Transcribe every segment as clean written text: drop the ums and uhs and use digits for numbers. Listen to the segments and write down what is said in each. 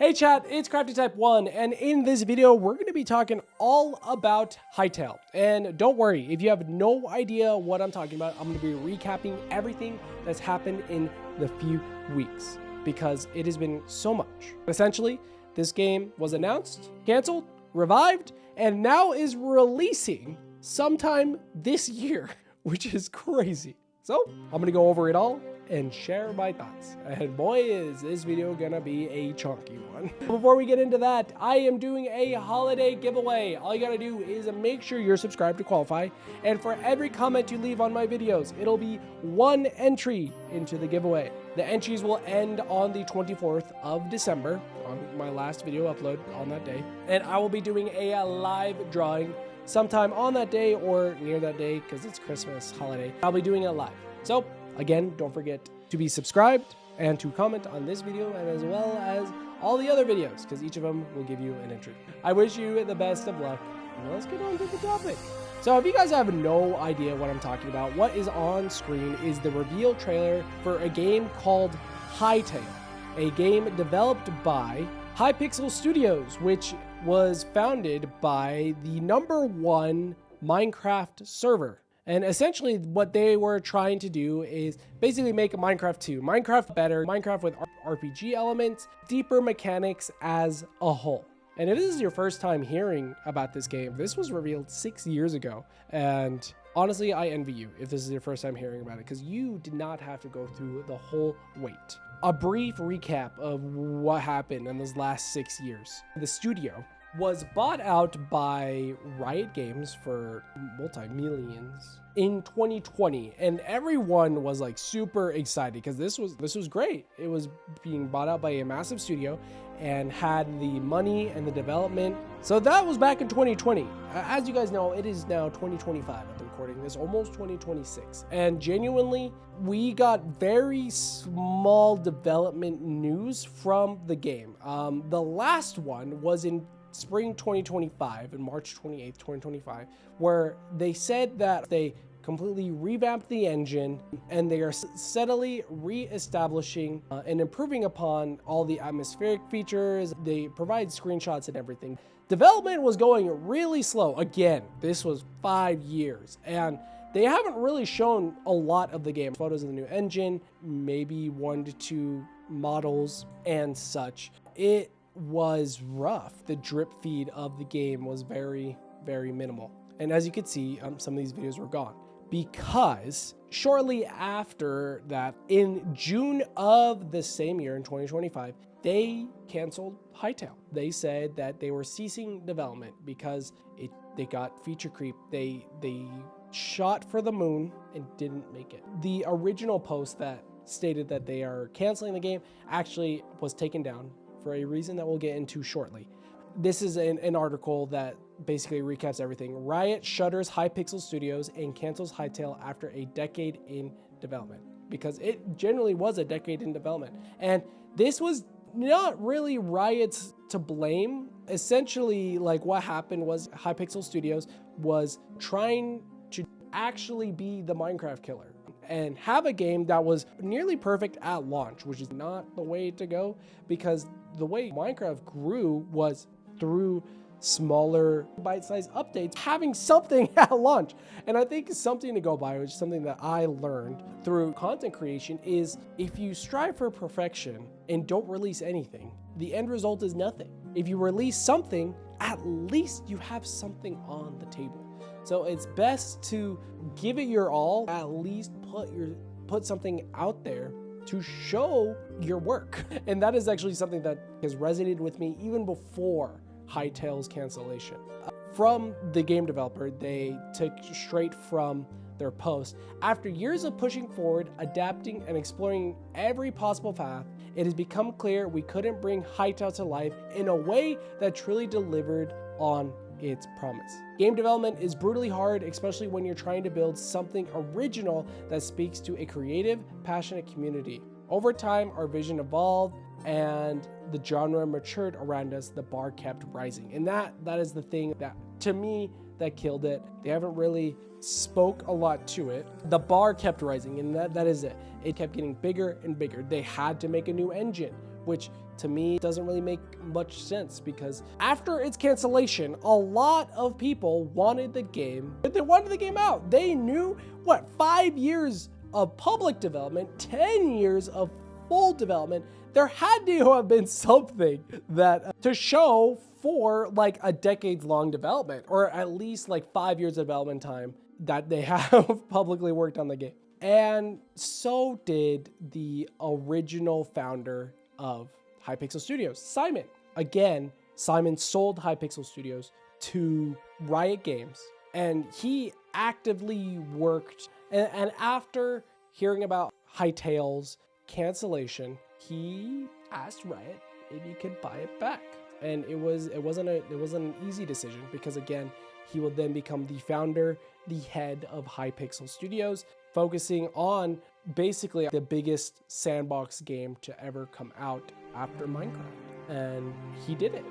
Hey chat, it's CraftyType1, and in this video, we're going to be talking all about Hytale. And don't worry, if you have no idea what I'm talking about, I'm going to be recapping everything that's happened in the few weeks, because it has been so much. Essentially, this game was announced, canceled, revived, and now is releasing sometime this year, which is crazy. So, I'm going to go over it all and share my thoughts. And boy, is this video gonna be a chunky one. Before we get into that, I am doing a holiday giveaway. All you gotta do is make sure you're subscribed to qualify. And for every comment you leave on my videos, it'll be one entry into the giveaway. The entries will end on the 24th of December, on my last video upload on that day. And I will be doing a live drawing sometime on that day or near that day, because it's Christmas holiday. I'll be doing it live. So, again, don't forget to be subscribed and to comment on this video and as well as all the other videos, because each of them will give you an entry. I wish you the best of luck. Now let's get on to the topic. So if you guys have no idea what I'm talking about, what is on screen is the reveal trailer for a game called Hytale, a game developed by Hypixel Studios, which was founded by the #1 Minecraft server. And essentially what they were trying to do is basically make a Minecraft 2. Minecraft better, Minecraft with RPG elements, deeper mechanics as a whole. And if this is your first time hearing about this game, this was revealed 6 years ago. And honestly, I envy you if this is your first time hearing about it, because you did not have to go through the whole wait. A brief recap of what happened in those last 6 years. The studio was bought out by Riot Games for multi-millions in 2020, and everyone was like super excited because this was great. It was being bought out by a massive studio and had the money and the development. So that was back in 2020. As you guys know, it is now 2025 at the recording this, almost 2026, and genuinely we got very small development news from the game. The last one was in spring 2025, in March 28th, 2025, where they said that they completely revamped the engine and they are steadily re-establishing and improving upon all the atmospheric features. They provide screenshots and everything. Development was going really slow. Again, this was 5 years, and they haven't really shown a lot of the game. Photos of the new engine, maybe 1 to 2 models and such. It was rough. The drip feed of the game was very, very minimal. And as you can see, some of these videos were gone because shortly after that, in June of the same year, in 2025, they canceled Hytale. They said that they were ceasing development because they got feature creep. They shot for the moon and didn't make it. The original post that stated that they are canceling the game actually was taken down for a reason that we'll get into shortly. This is an article that basically recaps everything. Riot shutters Hypixel Studios and cancels Hytale after a decade in development, because it generally was a decade in development. And this was not really Riot's to blame. Essentially, like, what happened was Hypixel Studios was trying to actually be the Minecraft killer and have a game that was nearly perfect at launch, which is not the way to go, because the way Minecraft grew was through smaller bite-sized updates, having something at launch. And I think something to go by, which is something that I learned through content creation, is if you strive for perfection and don't release anything, the end result is nothing. If you release something, at least you have something on the table. So it's best to give it your all, at least put something out there to show your work. And that is actually something that has resonated with me even before Hytale's cancellation. From the game developer, they took straight from their post. After years of pushing forward, adapting, and exploring every possible path, it has become clear we couldn't bring Hytale to life in a way that truly delivered on its promise. Game development is brutally hard, especially when you're trying to build something original that speaks to a creative, passionate community. Over time, our vision evolved and the genre matured around us. The bar kept rising. And that is the thing that, to me, that killed it. They haven't really spoke a lot to it. The bar kept rising, and that is it. It kept getting bigger and bigger. They had to make a new engine, which to me, it doesn't really make much sense because after its cancellation, a lot of people wanted the game. They wanted the game out. They knew, what, 5 years of public development, 10 years of full development. There had to have been something that to show for like a decades-long development, or at least like 5 years of development time that they have publicly worked on the game. And so did the original founder of Hypixel Studios, Simon. Again, Simon sold Hypixel Studios to Riot Games, and he actively worked. And after hearing about Hytale's cancellation, he asked Riot if he could buy it back. And it wasn't an easy decision because, again, he will then become the founder, the head of Hypixel Studios, focusing on basically the biggest sandbox game to ever come out after Minecraft. And he did it.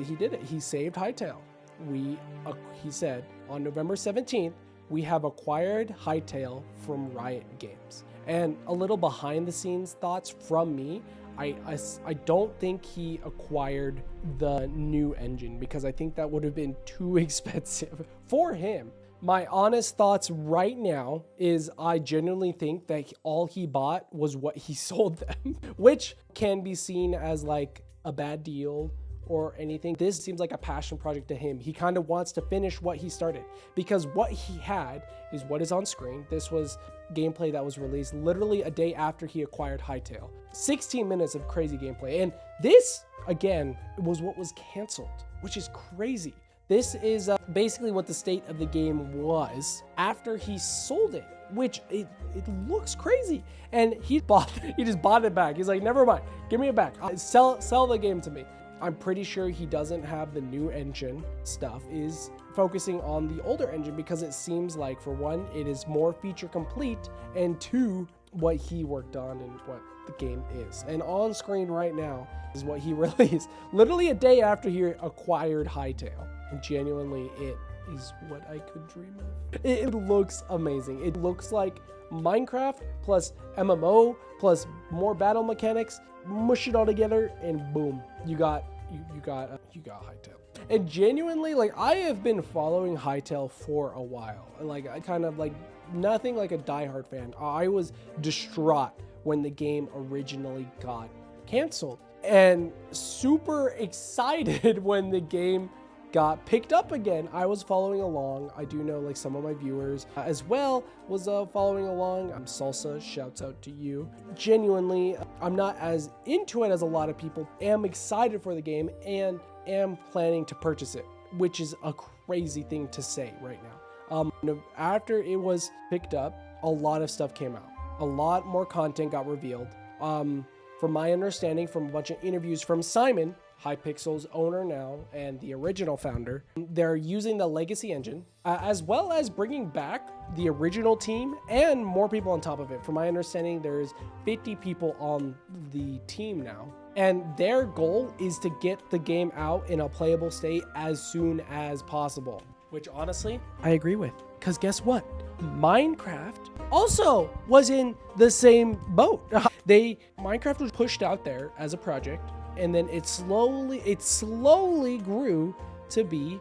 He did it. He saved Hytale. He said on November 17th, we have acquired Hytale from Riot Games. And a little behind the scenes thoughts from me, I don't think he acquired the new engine because I think that would have been too expensive for him. My honest thoughts right now is I genuinely think that all he bought was what he sold them, which can be seen as like a bad deal or anything. This seems like a passion project to him. He kind of wants to finish what he started because what he had is what is on screen. This was gameplay that was released literally a day after he acquired Hytale. 16 minutes of crazy gameplay. And this, again, was what was canceled, which is crazy. This is basically what the state of the game was after he sold it, which it looks crazy. And he just bought it back. He's like, never mind, give me it back. Sell the game to me. I'm pretty sure he doesn't have the new engine stuff, is focusing on the older engine because it seems like, for one, it is more feature complete, and two, what he worked on and what the game is. And on screen right now is what he released literally a day after he acquired Hytale. And genuinely, it is what I could dream of. It looks amazing. It looks like Minecraft plus MMO plus more battle mechanics, mush it all together, and boom, you got Hytale. And genuinely, like, I have been following Hytale for a while. Like, I kind of like nothing like a diehard fan. I was distraught when the game originally got canceled, and super excited when the game got picked up again. I was following along. I do know like some of my viewers as well was following along. Salsa, shouts out to you. Genuinely, I'm not as into it as a lot of people. Am excited for the game and am planning to purchase it, which is a crazy thing to say right now. After it was picked up, a lot of stuff came out. A lot more content got revealed. From my understanding from a bunch of interviews from Simon, Hypixel's owner now and the original founder, they're using the legacy engine as well as bringing back the original team and more people on top of it. From my understanding, there's 50 people on the team now, and their goal is to get the game out in a playable state as soon as possible, which honestly I agree with, because guess what? Minecraft also was in the same boat. Minecraft was pushed out there as a project, and then it slowly grew to be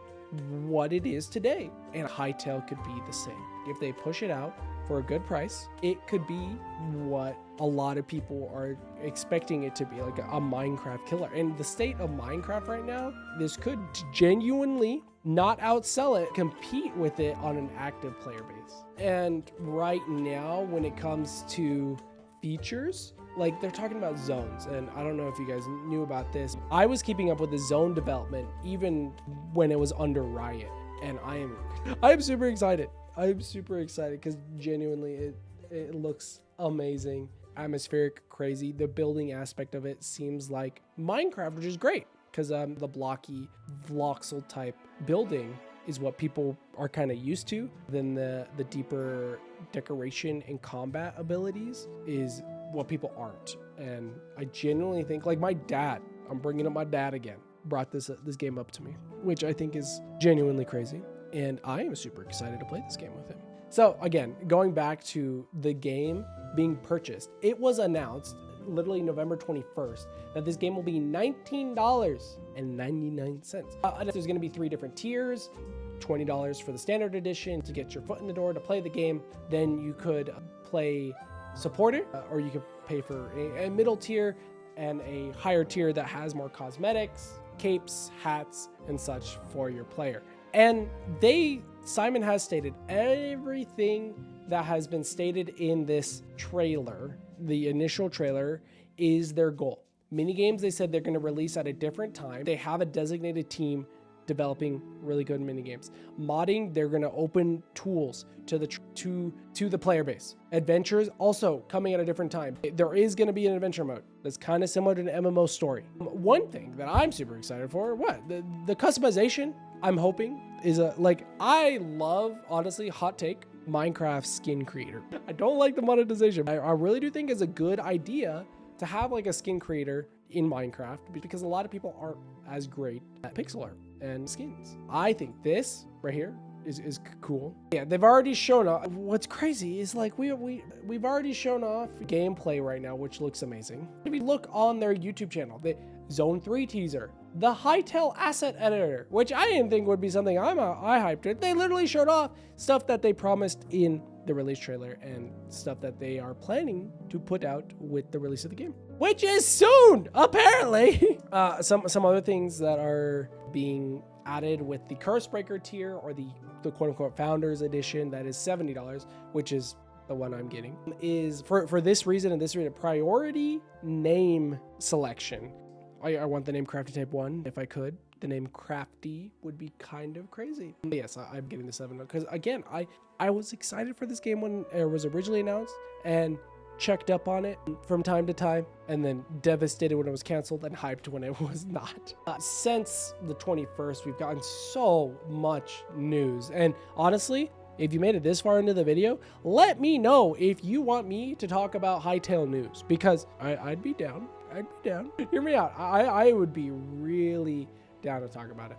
what it is today. And Hytale could be the same. If they push it out for a good price, it could be what a lot of people are expecting it to be, like a Minecraft killer. And the state of Minecraft right now, this could genuinely not outsell it, compete with it on an active player base. And right now, when it comes to features, like they're talking about zones, and I don't know if you guys knew about this. I was keeping up with the zone development even when it was under Riot, and I am super excited. I'm super excited because genuinely it looks amazing, atmospheric, crazy. The building aspect of it seems like Minecraft, which is great because the blocky voxel type building is what people are kind of used to. Then the deeper decoration and combat abilities is what people aren't. And I genuinely think, like, my dad, I'm bringing up my dad again, brought this game up to me, which I think is genuinely crazy. And I am super excited to play this game with him. So again, going back to the game being purchased, it was announced literally November 21st, that this game will be $19.99. There's going to be 3 different tiers. $20 for the standard edition to get your foot in the door to play the game. Then you could play supported, or you could pay for a middle tier and a higher tier that has more cosmetics, capes, hats, and such for your player. And Simon has stated everything that has been stated in this trailer, the initial trailer, is their goal. Minigames, they said they're going to release at a different time. They have a designated team developing really good minigames. Modding, they're going to open tools to the player base. Adventures also coming at a different time. There is going to be an adventure mode that's kind of similar to an MMO story. One thing that I'm super excited for, the customization, I'm hoping is I love, honestly, hot take, Minecraft skin creator. I don't like the monetization. I really do think it's a good idea to have like a skin creator in Minecraft, because a lot of people aren't as great at pixel art and skins. I think this right here is cool. Yeah, they've already shown off. What's crazy is like we've already shown off gameplay right now, which looks amazing. If you look on their YouTube channel, the Zone 3 teaser, the Hytale asset editor, which I didn't think would be something I hyped it. They literally showed off stuff that they promised in the release trailer and stuff that they are planning to put out with the release of the game, which is soon, apparently. Some other things that are being added with the Curse Breaker tier, or the quote-unquote Founders Edition, that is $70, which is the one I'm getting, is for this reason and this reason, priority name selection. I want the name Crafty Type 1 if I could. The name Crafty would be kind of crazy. But yes, I'm getting the 7 because again, I was excited for this game when it was originally announced and checked up on it from time to time, and then devastated when it was canceled and hyped when it was not. Since the 21st, we've gotten so much news, and honestly, if you made it this far into the video, let me know if you want me to talk about Hytale news, because I'd be down. I'd be down. Hear me out. I would be really down to talk about it.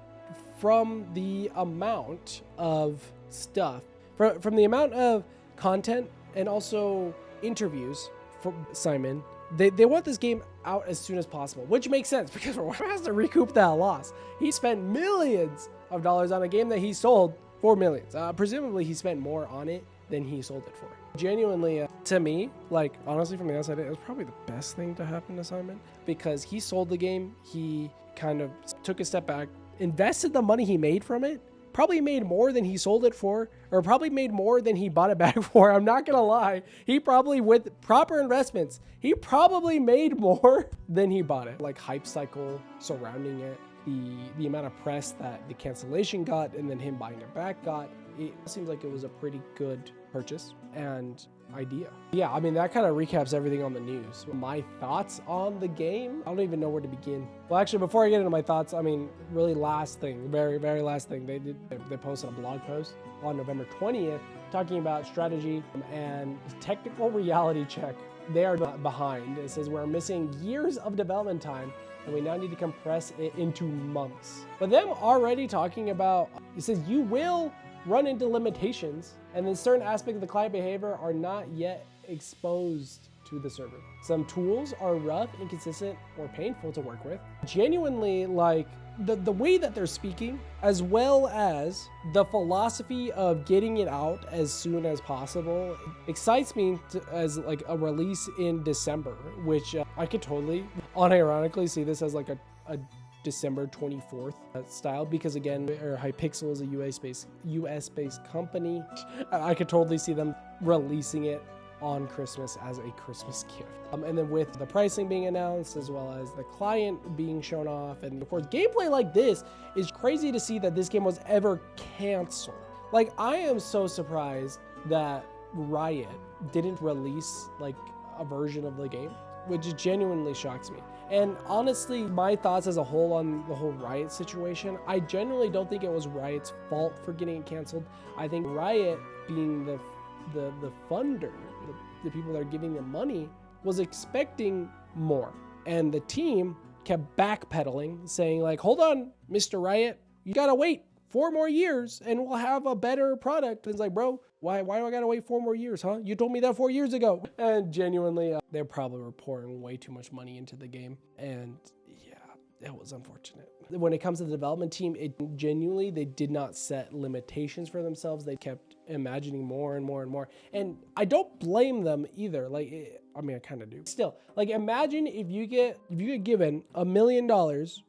From the amount of stuff, from the amount of content and also interviews from Simon, they want this game out as soon as possible, which makes sense because Revamps has to recoup that loss. He spent millions of dollars on a game that he sold for millions. Presumably he spent more on it than he sold it for. Genuinely, to me, like honestly from the outside, it was probably the best thing to happen to Simon, because he sold the game, he kind of took a step back, invested the money he made from it, probably made more than he sold it for, or probably made more than he bought it back for. I'm not gonna lie, he probably, with proper investments, he probably made more than he bought it. Like hype cycle surrounding it, the amount of press that the Cancellation got and then him buying it back got, it seems like it was a pretty good purchase and idea. Yeah, I mean, that kind of recaps everything on the news. My thoughts on the game, I don't even know where to begin. Well, actually, before I get into my thoughts, I mean, really last thing, very last thing, they posted a blog post on November 20th talking about strategy and technical reality check. They are behind. It says we're missing years of development time and we now need to compress it into months. But them already talking about, it says you will run into limitations, and then certain aspects of the client behavior are not yet exposed to the server. Some tools are rough, inconsistent, or painful to work with. Genuinely, like the way that they're speaking, as well as the philosophy of getting it out as soon as possible, excites me as like a release in December, which I could totally unironically see this as like a December 24th style, because again, Hypixel is a US-based company. I could totally see them releasing it on Christmas as a Christmas gift. And then with the pricing being announced, as well as the client being shown off, and of course, gameplay like this is crazy to see that this game was ever canceled. Like, I am so surprised that Riot didn't release like a version of the game, which genuinely shocks me. And honestly, my thoughts as a whole on the whole Riot situation, I genuinely don't think it was Riot's fault for getting it canceled. I think Riot, being the funder, the people that are giving them money, was expecting more. And the team kept backpedaling, saying like, hold on, Mr. Riot, you gotta wait 4 more years and we'll have a better product. And it's like, bro, why do I gotta wait 4 more years, huh? You told me that 4 years ago. And genuinely, they probably were pouring way too much money into the game. And yeah, it was unfortunate. When it comes to the development team, they did not set limitations for themselves. They kept imagining more and more and more. And I don't blame them either. I mean, I kind of do. Still, imagine if you get given $1 million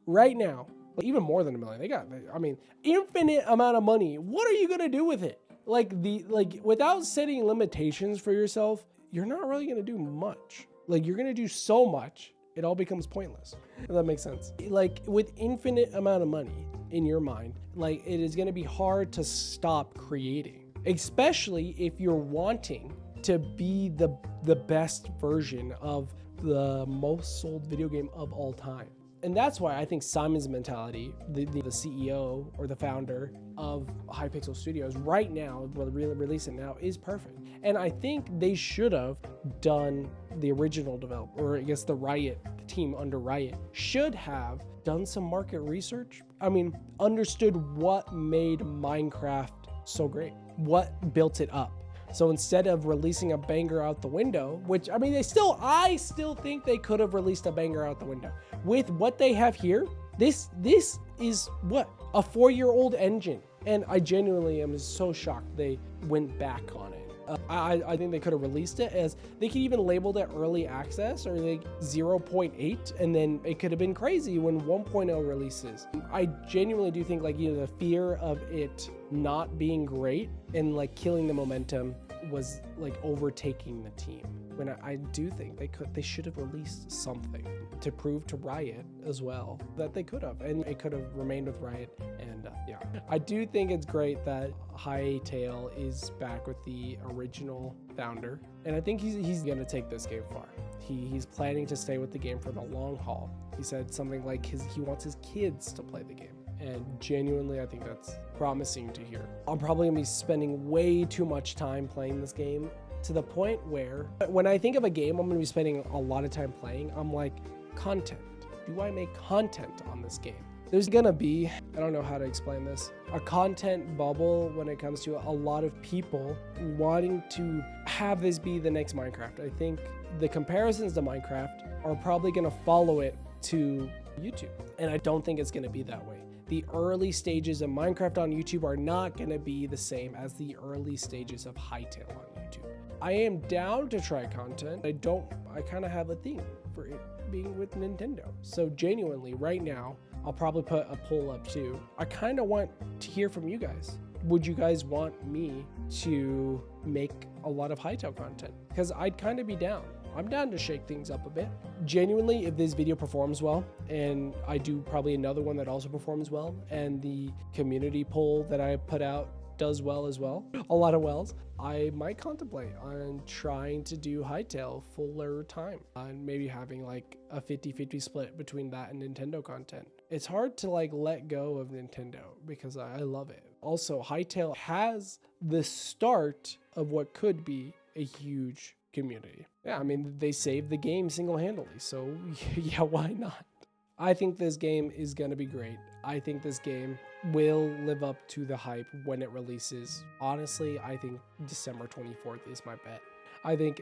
right now, even more than $1 million. They got, I mean, infinite amount of money. What are you gonna do with it? Without setting limitations for yourself, you're not really gonna do much. You're gonna do so much, it all becomes pointless. If that makes sense. With infinite amount of money in your mind, it is gonna be hard to stop creating, especially if you're wanting to be the best version of the most sold video game of all time. And that's why I think Simon's mentality, the CEO or the founder of Hypixel Studios right now, release it now, is perfect. And I think they should have done the original development, or I guess the Riot, the team under Riot, should have done some market research. I mean, understood what made Minecraft so great, what built it up. So instead of releasing a banger out the window, which, I mean, I still think they could have released a banger out the window. With what they have here, this is what? A 4-year-old engine. And I genuinely am so shocked they went back on it. I think they could have released it as, they could even labeled it early access or 0.8, and then it could have been crazy when 1.0 releases. I genuinely do think the fear of it not being great and killing the momentum was overtaking the team. When I do think they should have released something to prove to Riot as well that they could have, and it could have remained with Riot. And yeah, I do think it's great that Hytale is back with the original founder, and I think he's gonna take this game far. He's planning to stay with the game for the long haul. He said something like he wants his kids to play the game. And genuinely, I think that's promising to hear. I'm probably gonna be spending way too much time playing this game, to the point where when I think of a game I'm gonna be spending a lot of time playing, I'm like, content. Do I make content on this game? There's gonna be, I don't know how to explain this, a content bubble when it comes to a lot of people wanting to have this be the next Minecraft. I think the comparisons to Minecraft are probably gonna follow it to YouTube. And I don't think it's gonna be that way. The early stages of Minecraft on YouTube are not gonna be the same as the early stages of Hytale on YouTube. I am down to try content. I kind of have a thing for it being with Nintendo. So genuinely, right now, I'll probably put a poll up too. I kind of want to hear from you guys. Would you guys want me to make a lot of Hytale content? Because I'd kind of be down. I'm down to shake things up a bit. Genuinely, if this video performs well, and I do probably another one that also performs well, and the community poll that I put out does well as well, a lot of wells, I might contemplate on trying to do Hytale fuller time and maybe having a 50-50 split between that and Nintendo content. It's hard to let go of Nintendo because I love it. Also, Hytale has the start of what could be a huge community. Yeah, I mean, they saved the game single-handedly, so yeah, why not? I think this game is gonna be great. I think this game will live up to the hype when it releases. Honestly, I think December 24th is my bet. I think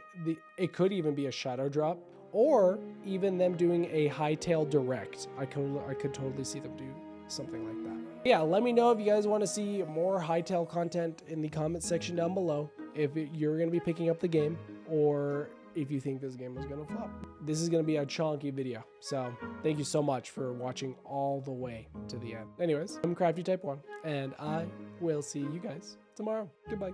it could even be a shadow drop, or even them doing a Hytale direct. I could totally see them do something like that. Yeah, let me know if you guys want to see more Hytale content in the comment section down below. If you're going to be picking up the game, or if you think this game is going to flop. This is going to be a chunky video. So thank you so much for watching all the way to the end. Anyways, I'm Crafty Type 1, and I will see you guys tomorrow. Goodbye.